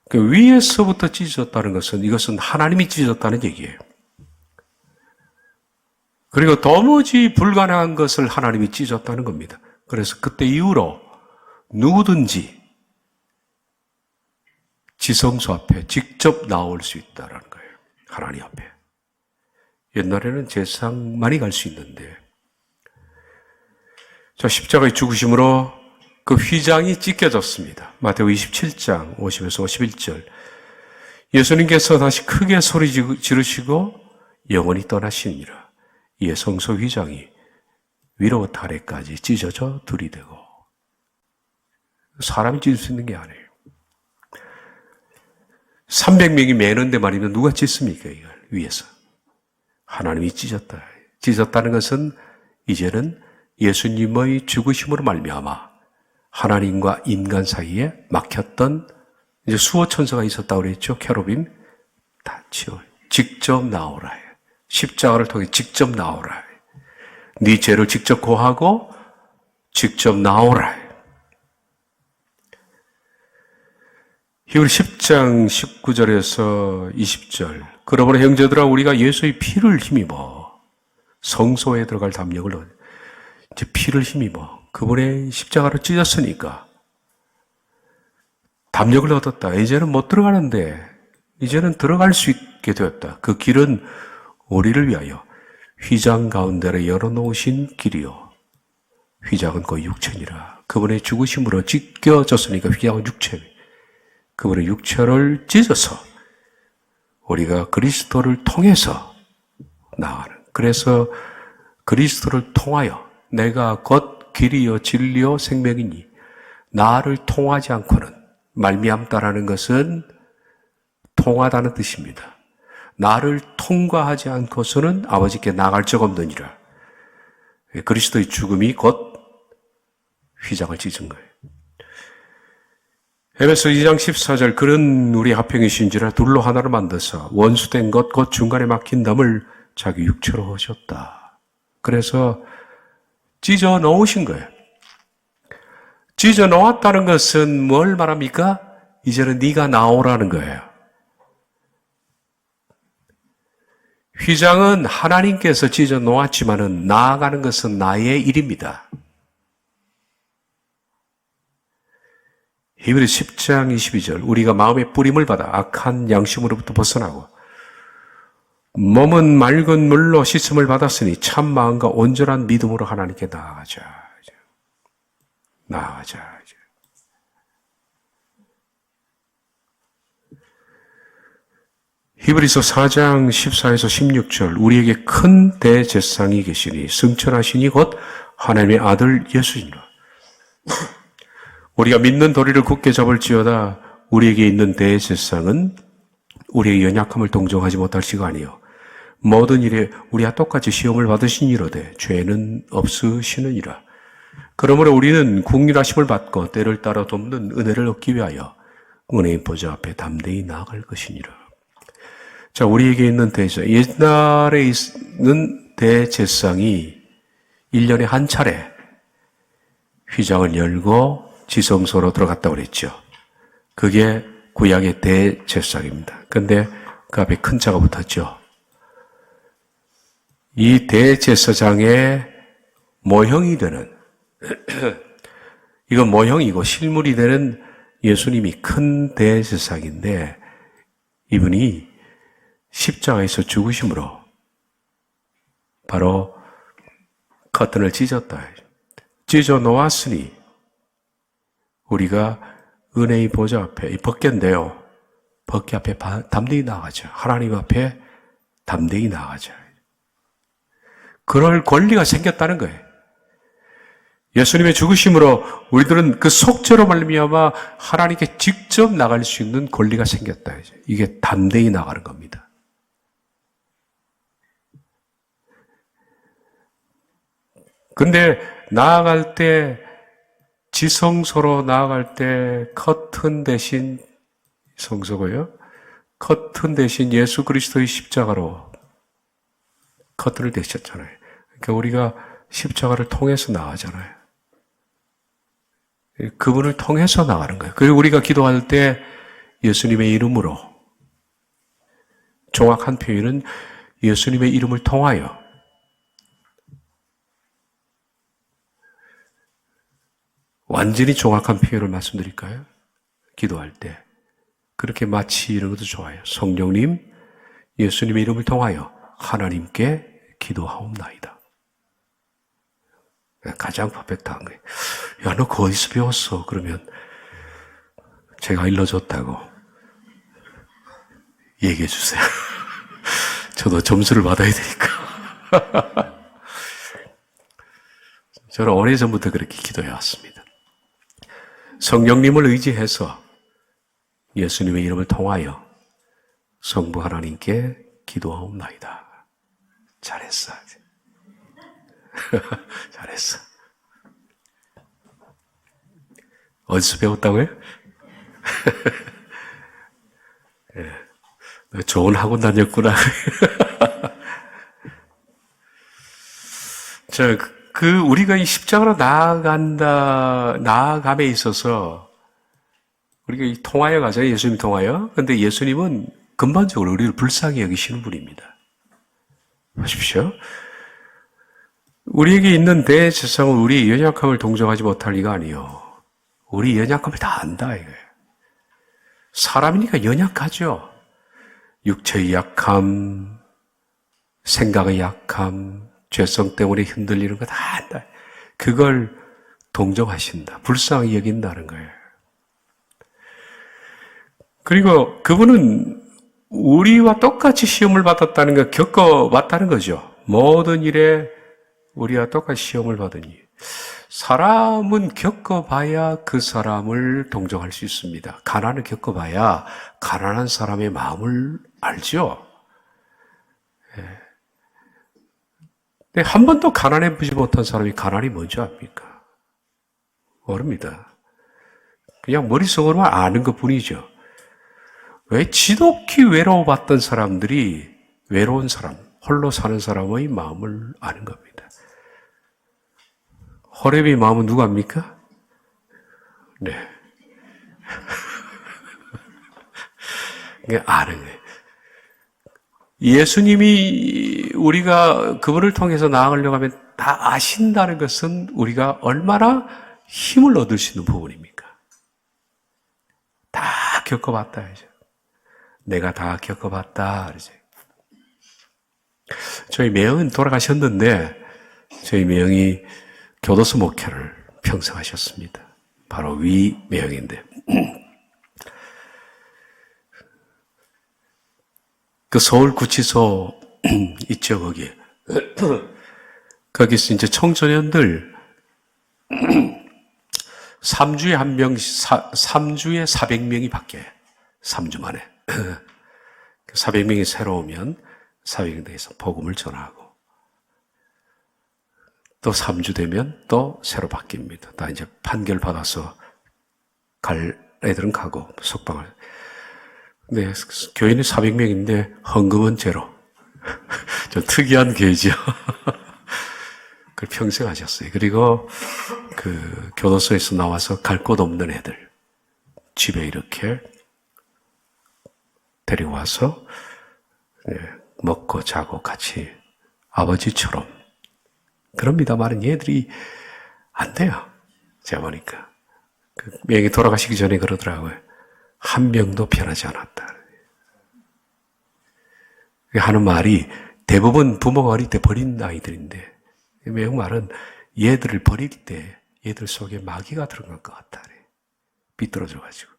그 위에서부터 찢어졌다는 것은 이것은 하나님이 찢었다는 얘기예요. 그리고 도무지 불가능한 것을 하나님이 찢었다는 겁니다. 그래서 그때 이후로 누구든지 지성소 앞에 직접 나올 수 있다는 거예요. 하나님 앞에. 옛날에는 제사장만이 갈 수 있는데, 자, 십자가의 죽으심으로 그 휘장이 찢겨졌습니다. 마태복음 27장 50에서 51절. 예수님께서 다시 크게 소리 지르시고 영원히 떠나시니라. 이에 성소 휘장이 위로부터 아래까지 찢어져 들이대고, 사람이 찢을 수 있는 게 아니에요. 300명이 매는데 말이면 누가 찢습니까? 이걸 위에서. 하나님이 찢었다. 찢었다는 것은 이제는 예수님의 죽으심으로 말미암아 하나님과 인간 사이에 막혔던 이제 수호 천사가 있었다고 그랬죠. 캐로빔 다 치워. 직접 나오라 해. 십자가를 통해 직접 나오라 해. 네 죄를 직접 고하고 직접 나오라 해. 히브리 10장 19절에서 20절. 그러므로 형제들아 우리가 예수의 피를 힘입어 성소에 들어갈 담력을 얻어. 이제 피를 힘입어. 그분의 십자가를 찢었으니까 담력을 얻었다. 이제는 못 들어가는데 이제는 들어갈 수 있게 되었다. 그 길은 우리를 위하여 휘장 가운데로 열어놓으신 길이요. 휘장은 그 육체니라. 그분의 죽으심으로 찢겨졌으니까 휘장은 육체. 그분의 육체를 찢어서 우리가 그리스도를 통해서 나아가는. 그래서 그리스도를 통하여 내가 곧 길이요 진리요 생명이니 나를 통하지 않고는 말미암다라는 것은 통하다는 뜻입니다. 나를 통과하지 않고서는 아버지께 나갈 적 없느니라. 그리스도의 죽음이 곧 휘장을 찢은 거예요. 에베소 2장 14절 그는 우리 화평이신지라 둘로 하나를 만드사 원수된 것 곧 중간에 막힌 담을 자기 육체로 하셨다. 그래서 찢어 놓으신 거예요. 찢어 놓았다는 것은 뭘 말합니까? 이제는 네가 나오라는 거예요. 휘장은 하나님께서 찢어 놓았지만은 나아가는 것은 나의 일입니다. 히브리 10장 22절 우리가 마음의 뿌림을 받아 악한 양심으로부터 벗어나고 몸은 맑은 물로 씻음을 받았으니 참 마음과 온전한 믿음으로 하나님께 나아가자. 나아가자. 히브리서 4장 14에서 16절 우리에게 큰 대제사장이 계시니 승천하시니 곧 하나님의 아들 예수이니라. 우리가 믿는 도리를 굳게 잡을지어다 우리에게 있는 대제사장은 우리의 연약함을 동정하지 못할 지가 아니요 모든 일에 우리와 똑같이 시험을 받으시니로되 죄는 없으시느니라. 그러므로 우리는 국률하심을 받고 때를 따라 돕는 은혜를 얻기 위하여 은혜의 보좌 앞에 담대히 나아갈 것이니라. 자, 우리에게 있는 대제사장, 옛날에 있는 대제사장이 1년에 한 차례 휘장을 열고 지성소로 들어갔다고 그랬죠. 그게 구약의 대제사장입니다. 그런데 그 앞에 큰 자가 붙었죠. 이 대제사장의 모형이 되는 이건 모형이고 실물이 되는 예수님이 큰 대제사장인데 이분이 십자가에서 죽으심으로 바로 커튼을 찢었다. 찢어 놓았으니 우리가 은혜의 보좌 앞에 벗견데요. 벗기 앞에 담대히 나가자. 하나님 앞에 담대히 나가자. 그럴 권리가 생겼다는 거예요. 예수님의 죽으심으로 우리들은 그 속죄로 말미암아 하나님께 직접 나갈 수 있는 권리가 생겼다. 이게 담대히 나가는 겁니다. 근데 나아갈 때, 지성소로 나아갈 때 커튼 대신 성소고요. 커튼 대신 예수 그리스도의 십자가로 커튼을 대셨잖아요. 그러니까 우리가 십자가를 통해서 나가잖아요. 그분을 통해서 나가는 거예요. 그리고 우리가 기도할 때 예수님의 이름으로, 정확한 표현은 예수님의 이름을 통하여, 완전히 정확한 표현을 말씀드릴까요? 기도할 때 그렇게 마치는 것도 좋아요. 성령님, 예수님의 이름을 통하여 하나님께 기도하옵나이다. 가장 퍼펙트한 거예요. 야, 너 그거 어디서 배웠어? 그러면 제가 일러줬다고 얘기해 주세요. 저도 점수를 받아야 되니까. 저는 오래전부터 그렇게 기도해 왔습니다. 성령님을 의지해서 예수님의 이름을 통하여 성부 하나님께 기도하옵나이다. 잘했어. 잘했어. 어디서 배웠다고요? 네. 좋은 학원 다녔구나. 우리가 이 십자가로 나아감에 있어서, 우리가 이 통하여 가잖아요. 예수님 통하여. 근데 예수님은 근본적으로 우리를 불쌍히 여기시는 분입니다. 보십시오. 우리에게 있는 대제사장은 우리의 연약함을 동정하지 못할 리가 아니요. 우리 연약함을 다 안다, 이거예요. 사람이니까 연약하죠. 육체의 약함, 생각의 약함, 죄성 때문에 흔들리는 거 다 안다. 그걸 동정하신다. 불쌍히 여긴다는 거예요. 그리고 그분은 우리와 똑같이 시험을 받았다는 걸 겪어봤다는 거죠. 모든 일에 우리와 똑같이 시험을 받으니. 사람은 겪어봐야 그 사람을 동정할 수 있습니다. 가난을 겪어봐야 가난한 사람의 마음을 알죠. 근데 한 번도 가난해 보지 못한 사람이 가난이 뭔지 압니까? 모릅니다. 그냥 머릿속으로만 아는 것 뿐이죠. 왜 지독히 외로워봤던 사람들이 외로운 사람, 홀로 사는 사람의 마음을 아는 겁니다. 호렙의 마음은 누가 압니까? 네. 그게 아는 거예요. 예수님이 우리가 그분을 통해서 나아가려고 하면 다 아신다는 것은 우리가 얼마나 힘을 얻을 수 있는 부분입니까? 다 겪어봤다, 이제. 내가 다 겪어봤다, 이제. 저희 매형은 돌아가셨는데, 저희 매형이 교도소 목회를 평생 하셨습니다. 바로 위 매형인데. 그 서울구치소 있죠, 거기. 거기서 이제 청소년들 3주에 400명이 바뀌어요. 3주 만에. 400명이 새로 오면 400명에서 복음을 전하고 또 3주 되면 또 새로 바뀝니다. 다 이제 판결 받아서 갈 애들은 가고 석방을. 네, 교인이 400명인데 헌금은 제로. 좀 특이한 교회죠. 그걸 평생 하셨어요. 그리고 그 교도소에서 나와서 갈 곳 없는 애들 집에 이렇게 데리고 와서 먹고 자고 같이 아버지처럼 그럽니다만 얘들이 안 돼요. 제가 보니까 그 명이 돌아가시기 전에 그러더라고요. 한 명도 변하지 않았다. 하는 말이 대부분 부모가 어릴 때 버린 아이들인데 명 말은 얘들을 버릴 때 얘들 속에 마귀가 들어간 것 같다. 삐뚤어져가지고.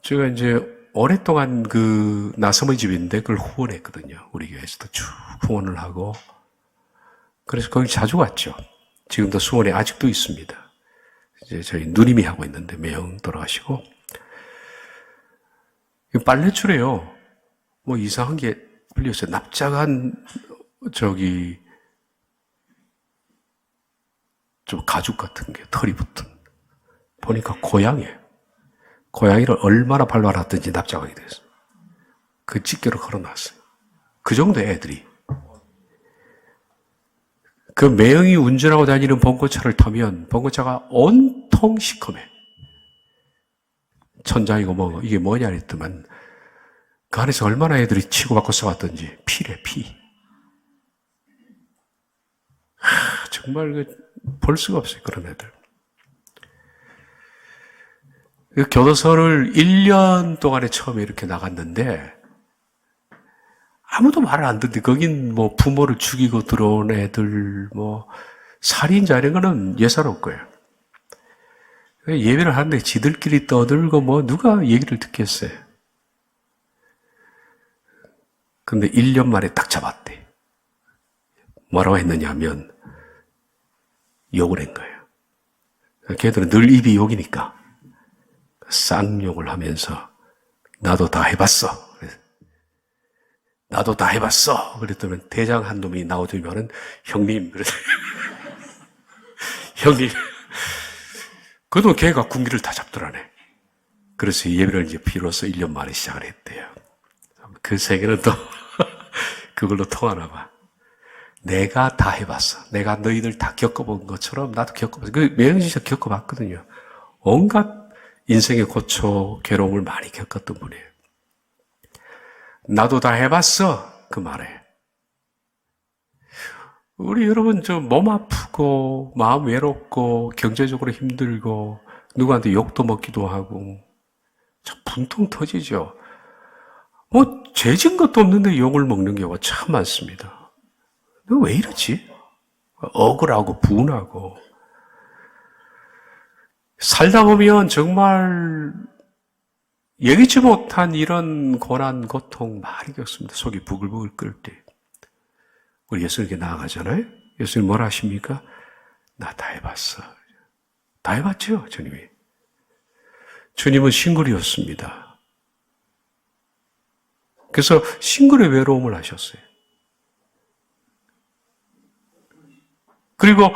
제가 이제 오랫동안 그 나섬의 집인데 그걸 후원했거든요. 우리 교회에서도 쭉 후원을 하고. 그래서 거기 자주 갔죠. 지금도 수원에 아직도 있습니다. 이제 저희 누님이 하고 있는데 매형 돌아가시고. 빨래줄에요. 뭐 이상한 게 풀렸어요. 납작한 좀 가죽 같은 게 털이 붙은. 보니까 고양이에요. 고양이를 얼마나 밟아놨든지 납작하게 됐어요. 그 집게로 걸어놨어요. 그 정도 애들이. 그 매형이 운전하고 다니는 벙커차를 타면 벙커차가 온통 시커매. 천장이고 뭐 이게 뭐냐 했더만 그 안에서 얼마나 애들이 치고받고 싸웠던지 피래 피. 정말 볼 수가 없어요. 그런 애들. 그 교도소를 1년 동안에 처음에 이렇게 나갔는데 아무도 말을 안 듣는데 거긴 뭐 부모를 죽이고 들어온 애들 뭐 살인자 이런 거는 예사로울 거예요. 예배를 하는데 지들끼리 떠들고 뭐 누가 얘기를 듣겠어요. 근데 1년 만에 딱 잡았대. 뭐라고 했느냐 하면 욕을 한 거예요. 걔들은 늘 입이 욕이니까 쌍욕을 하면서 나도 다 해봤어. 나도 다 해봤어. 그랬더니 대장 한 놈이 나오더니만은 형님, 그래서 형님, 그도 걔가 군기를 다 잡더라네. 그래서 예배를 이제 비로소 1년 만에 시작을 했대요. 그 세계는 또 그걸로 통하나 봐. 내가 다 해봤어. 내가 너희들 다 겪어본 것처럼 나도 겪어봤어. 그 매형 진짜 겪어봤거든요. 온갖 인생의 고초, 괴로움을 많이 겪었던 분이에요. 나도 다 해봤어. 그 말에. 우리 여러분 몸 아프고 마음 외롭고 경제적으로 힘들고 누구한테 욕도 먹기도 하고 참 분통 터지죠. 뭐 죄진 것도 없는데 욕을 먹는 경우가 참 많습니다. 너 왜 이러지? 억울하고 분하고 살다 보면 정말 예기치 못한 이런 고난, 고통 많이 겪습니다. 속이 부글부글 끓을 때. 우리 예수님께 나아가잖아요? 예수님 뭐라 하십니까? 나 다 해봤어. 다 해봤죠, 주님이. 주님은 싱글이었습니다. 그래서 싱글의 외로움을 하셨어요. 그리고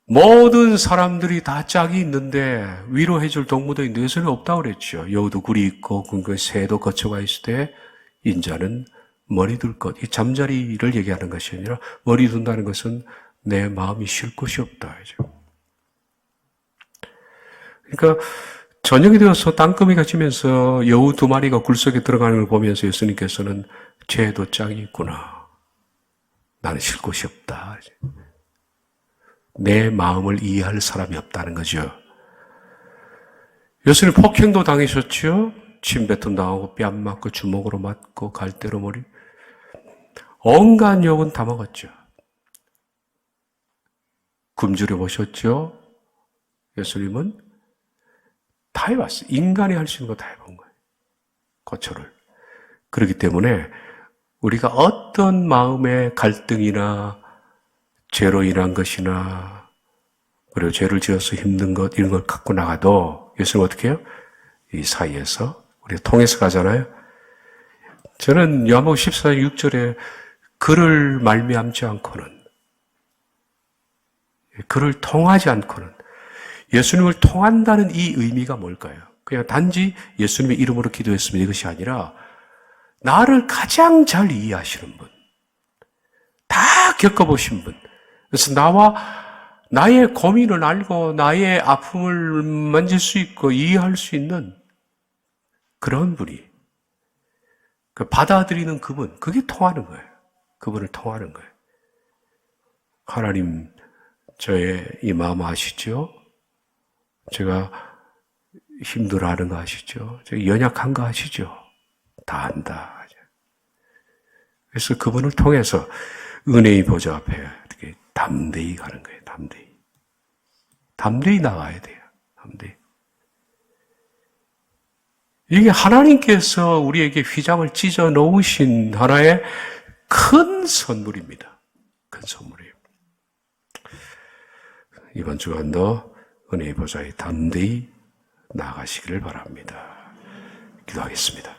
모든 사람들이 다 짝이 있는데 위로해줄 동무도 있는데 예수는 없다고 그랬죠. 여우도 굴이 있고 근거에 새도 거쳐가 있을 때 인자는 머리 둘 것. 이 잠자리를 얘기하는 것이 아니라 머리 둔다는 것은 내 마음이 쉴 곳이 없다. 그러니까 저녁이 되어서 땅거미가 지면서 여우 2마리가 굴 속에 들어가는 걸 보면서 예수님께서는 쟤도 짝이 있구나. 나는 쉴 곳이 없다. 내 마음을 이해할 사람이 없다는 거죠. 예수님 폭행도 당하셨죠. 침뱉음 당하고 뺨 맞고 주먹으로 맞고 갈대로 머리 온갖 욕은 다 먹었죠. 굶주려 보셨죠. 예수님은 다 해봤어요. 인간이 할 수 있는 거 다 해본 거예요. 고초를. 그렇기 때문에 우리가 어떤 마음의 갈등이나 죄로 인한 것이나 그리고 죄를 지어서 힘든 것 이런 걸 갖고 나가도 예수님 어떻게 해요? 이 사이에서 우리가 통해서 가잖아요. 저는 요한복음 14장 6절에 그를 말미암지 않고는 그를 통하지 않고는 예수님을 통한다는 이 의미가 뭘까요? 그냥 단지 예수님의 이름으로 기도했으면 이것이 아니라 나를 가장 잘 이해하시는 분, 다 겪어보신 분, 그래서 나의 고민을 알고 나의 아픔을 만질 수 있고 이해할 수 있는 그런 분이 받아들이는 그분, 그게 통하는 거예요. 그분을 통하는 거예요. 하나님, 저의 이 마음 아시죠? 제가 힘들어하는 거 아시죠? 제가 연약한 거 아시죠? 다 안다. 그래서 그분을 통해서 은혜의 보좌 앞에 이렇게 담대히 가는 거예요. 담대히. 담대히 나가야 돼요. 담대히. 이게 하나님께서 우리에게 휘장을 찢어 놓으신 하나의 큰 선물입니다. 큰 선물이에요. 이번 주간도 은혜의 보좌에 담대히 나아가시기를 바랍니다. 기도하겠습니다.